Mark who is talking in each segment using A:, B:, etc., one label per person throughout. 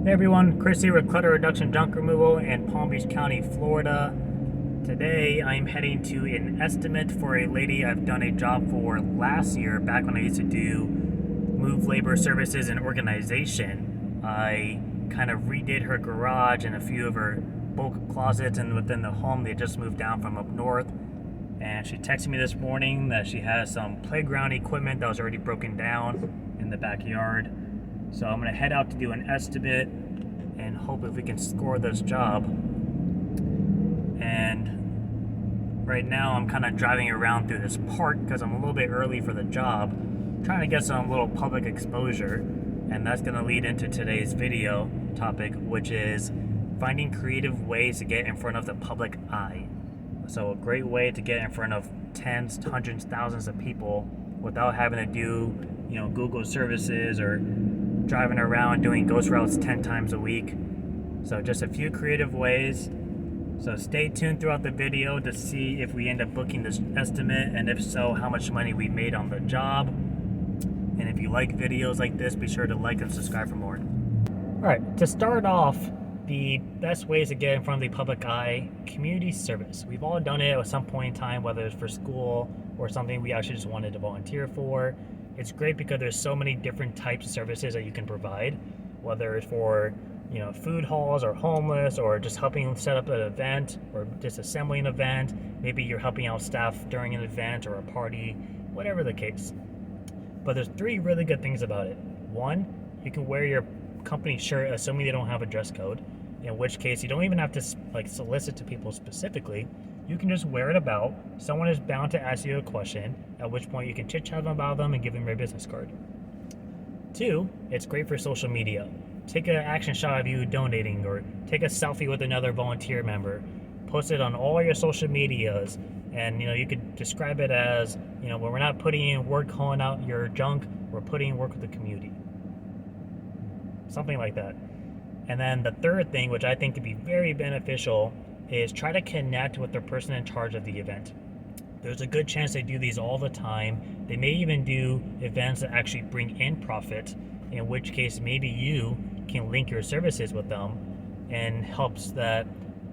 A: Hey everyone, Chris here with Clutter Reduction Junk Removal in Palm Beach County, Florida. Today I'm heading to an estimate for a lady I've done a job for last year, back when I used to do move labor services and organization. I kind of redid her garage and a few of her bulk closets and within the home. They just moved down from up north. And she texted me this morning that she has some playground equipment that was already broken down in the backyard. So I'm gonna head out to do an estimate and hope if we can score this job. And right now I'm kind of driving around through this park because I'm a little bit early for the job, trying to get some little public exposure. And that's gonna lead into today's video topic, which is finding creative ways to get in front of the public eye. So a great way to get in front of tens, hundreds, thousands of people without having to do, Google services or driving around doing ghost routes 10 times a week. So just a few creative ways. So stay tuned throughout the video to see if we end up booking this estimate, and if so, how much money we made on the job. And if you like videos like this, be sure to like and subscribe for more. All right, to start off, the best ways to get in front of the public eye: community service. We've all done it at some point in time, whether it's for school or something we actually just wanted to volunteer for. It's great because there's so many different types of services that you can provide, whether it's for food halls or homeless, or just helping set up an event or disassembling an event. Maybe you're helping out staff during an event or a party, whatever the case. But there's three really good things about it. One, you can wear your company shirt assuming they don't have a dress code, in which case you don't even have to solicit to people specifically. You can just wear it about. Someone is bound to ask you a question, at which point you can chit-chat about them and give them your business card. Two, it's great for social media. Take an action shot of you donating, or take a selfie with another volunteer member. Post it on all your social medias, and you could describe it as, when we're not putting in work hauling out your junk, we're putting in work with the community. Something like that. And then the third thing, which I think could be very beneficial, is try to connect with the person in charge of the event. There's a good chance they do these all the time. They may even do events that actually bring in profit, in which case maybe you can link your services with them, and helps that,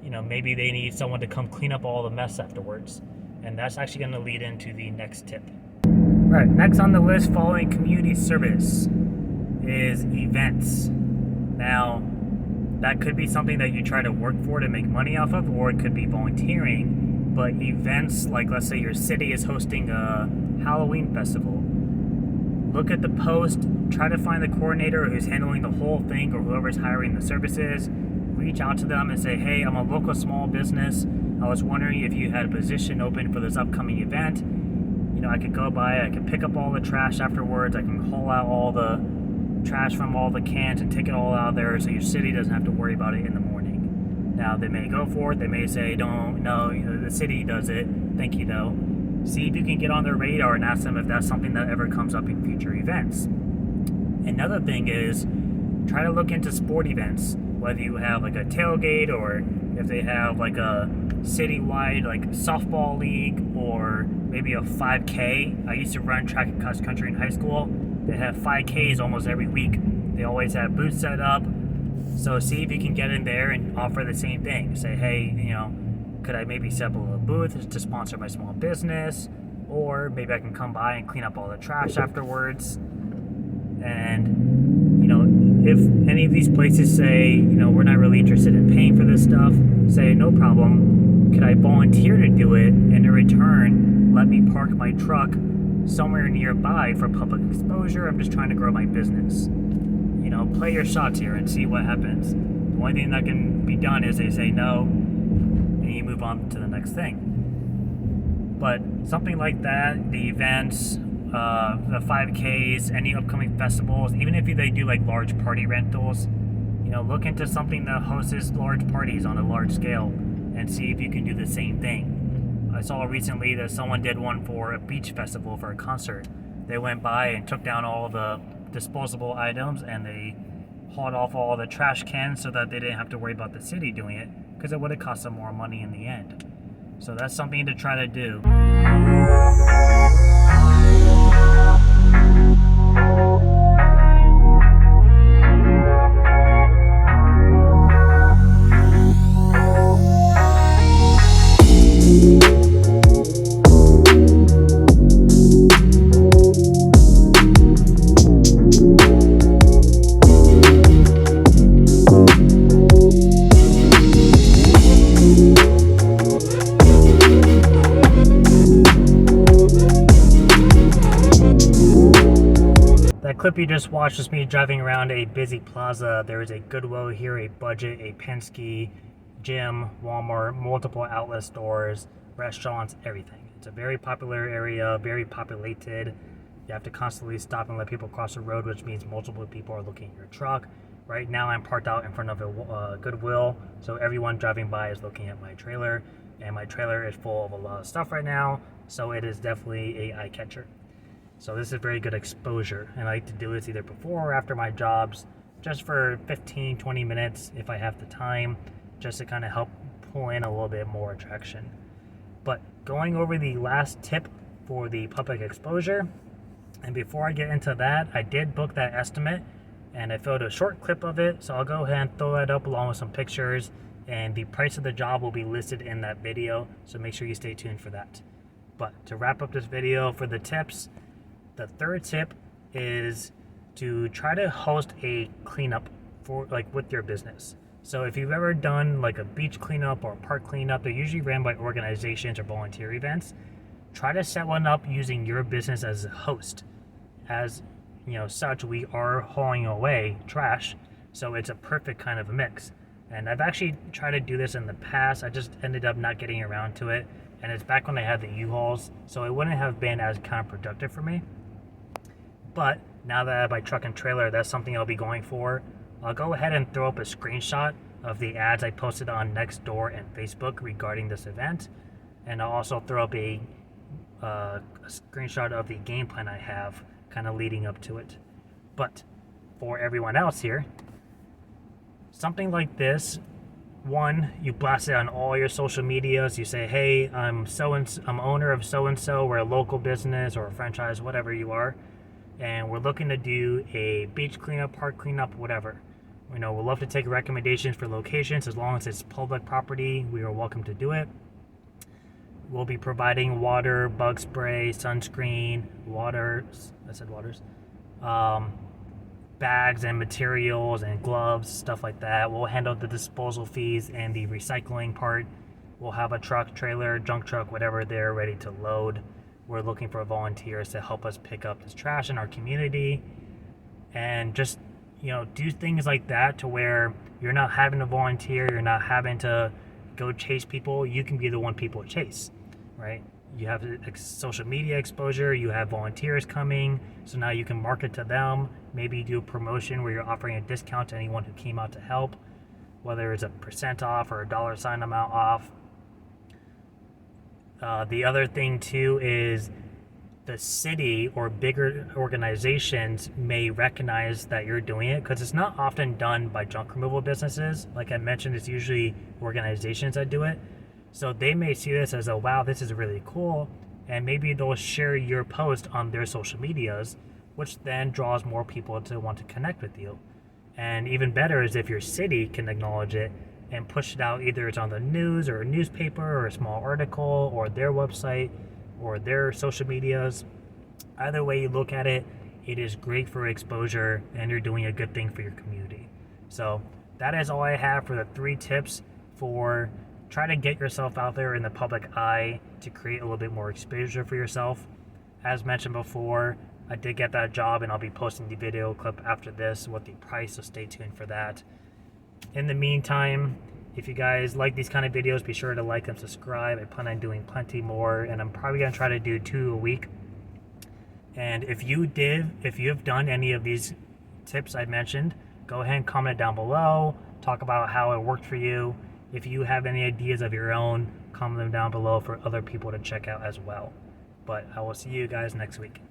A: maybe they need someone to come clean up all the mess afterwards. And that's actually going to lead into the next tip. All right, next on the list following community service is events. Now, that could be something that you try to work for to make money off of, or it could be volunteering. But events, like let's say your city is hosting a Halloween festival, look at the post, try to find the coordinator who's handling the whole thing, or whoever's hiring the services. Reach out to them and say, hey, I'm a local small business. I was wondering if you had a position open for this upcoming event. I could go by, I could pick up all the trash afterwards, I can haul out all the trash from all the cans and take it all out there, so your city doesn't have to worry about it in the morning. Now, they may go for it, they may say, don't, no, the city does it, thank you though. See if you can get on their radar and ask them if that's something that ever comes up in future events. Another thing is, try to look into sport events, whether you have like a tailgate, or if they have like a citywide softball league, or maybe a 5K. I used to run track and cross country in high school. They have 5Ks almost every week. They always have booths set up. So see if you can get in there and offer the same thing. Say, hey, could I maybe set up a little booth to sponsor my small business? Or maybe I can come by and clean up all the trash afterwards. And, if any of these places say, we're not really interested in paying for this stuff, say, no problem. Could I volunteer to do it? And in return, let me park my truck somewhere nearby for public exposure. I'm just trying to grow my business. Play your shots here and see what happens. The only thing that can be done is they say no, and you move on to the next thing. But something like that, the events, the 5Ks, any upcoming festivals, even if they do large party rentals, look into something that hosts large parties on a large scale and see if you can do the same thing. I saw recently that someone did one for a beach festival for a concert. They went by and took down all the disposable items, and they hauled off all the trash cans so that they didn't have to worry about the city doing it, because it would have cost them more money in the end. So that's something to try to do. clip you just watched was me driving around a busy plaza. There is a Goodwill here, a Budget, a Penske, gym, Walmart, multiple outlet stores, restaurants, everything. It's a very popular area, very populated. You have to constantly stop and let people cross the road, which means multiple people are looking at your truck. Right now I'm parked out in front of a Goodwill, so everyone driving by is looking at my trailer, and my trailer is full of a lot of stuff right now, so it is definitely a eye catcher. So this is very good exposure, and I like to do this either before or after my jobs, just for 15-20 minutes if I have the time, just to kind of help pull in a little bit more attraction. But going over the last tip for the public exposure, and before I get into that, I did book that estimate and I filmed a short clip of it, so I'll go ahead and throw that up along with some pictures, and the price of the job will be listed in that video, so make sure you stay tuned for that. But to wrap up this video for the tips, the third tip is to try to host a cleanup for with your business. So if you've ever done like a beach cleanup or a park cleanup, they're usually ran by organizations or volunteer events. Try to set one up using your business as a host. As such, we are hauling away trash, so it's a perfect kind of mix. And I've actually tried to do this in the past. I just ended up not getting around to it, and it's back when I had the U-Hauls, so it wouldn't have been as counterproductive for me. But now that I have my truck and trailer, that's something I'll be going for. I'll go ahead and throw up a screenshot of the ads I posted on Nextdoor and Facebook regarding this event, and I'll also throw up a screenshot of the game plan I have kind of leading up to it. But for everyone else here, something like this, one, you blast it on all your social medias. You say, hey, I'm owner of so-and-so, we're a local business or a franchise, whatever you are, and we're looking to do a beach cleanup, park cleanup, whatever. We'll love to take recommendations for locations. As long as it's public property, we are welcome to do it. We'll be providing water, bug spray, sunscreen, bags and materials and gloves, stuff like that. We'll handle the disposal fees and the recycling part. We'll have a truck, trailer, junk truck, whatever they're ready to load. We're looking for volunteers to help us pick up this trash in our community, and just do things like that to where you're not having to volunteer, you're not having to go chase people. You can be the one people chase, right? You have social media exposure, you have volunteers coming, so now you can market to them. Maybe do a promotion where you're offering a discount to anyone who came out to help, whether it's a % off or a $ amount off. The other thing too is the city or bigger organizations may recognize that you're doing it, because it's not often done by junk removal businesses. Like I mentioned, it's usually organizations that do it. So they may see this as a, wow, this is really cool, and maybe they'll share your post on their social medias, which then draws more people to want to connect with you. And even better is if your city can acknowledge it and push it out, either it's on the news or a newspaper or a small article or their website or their social medias. Either way you look at it, it is great for exposure, and you're doing a good thing for your community. So that is all I have for the 3 tips for try to get yourself out there in the public eye to create a little bit more exposure for yourself. As mentioned before, I did get that job, and I'll be posting the video clip after this with the price, so stay tuned for that. In the meantime, if you guys like these kind of videos, be sure to like and subscribe. I plan on doing plenty more, and I'm probably going to try to do 2 a week. And if you have done any of these tips I mentioned, go ahead and comment down below, talk about how it worked for you. If you have any ideas of your own, comment them down below for other people to check out as well. But I will see you guys next week.